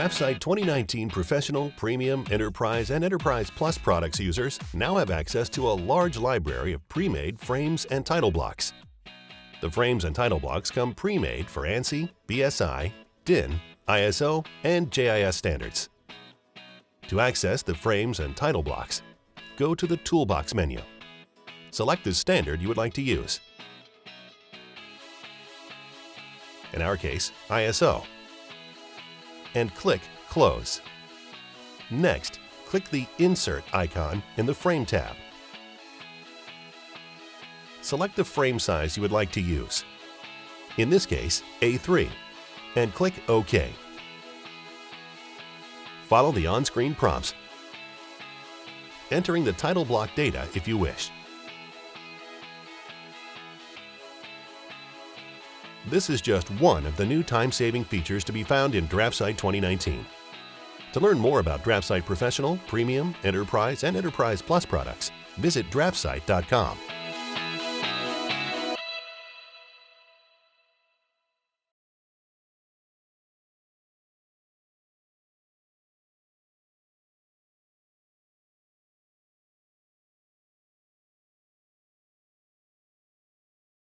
DraftSight 2019 Professional, Premium, Enterprise, and Enterprise Plus products users now have access to a large library of pre-made frames and title blocks. The frames and title blocks come pre-made for ANSI, BSI, DIN, ISO, and JIS standards. To access the frames and title blocks, go to the Toolbox menu. Select the standard you would like to use. In our case, ISO. And click Close. Next, click the Insert icon in the Frame tab. Select the frame size you would like to use. In this case, A3, and click OK. Follow the on-screen prompts, entering the title block data if you wish. This is just one of the new time-saving features to be found in DraftSight 2019. To learn more about DraftSight Professional, Premium, Enterprise, and Enterprise Plus products, visit DraftSight.com.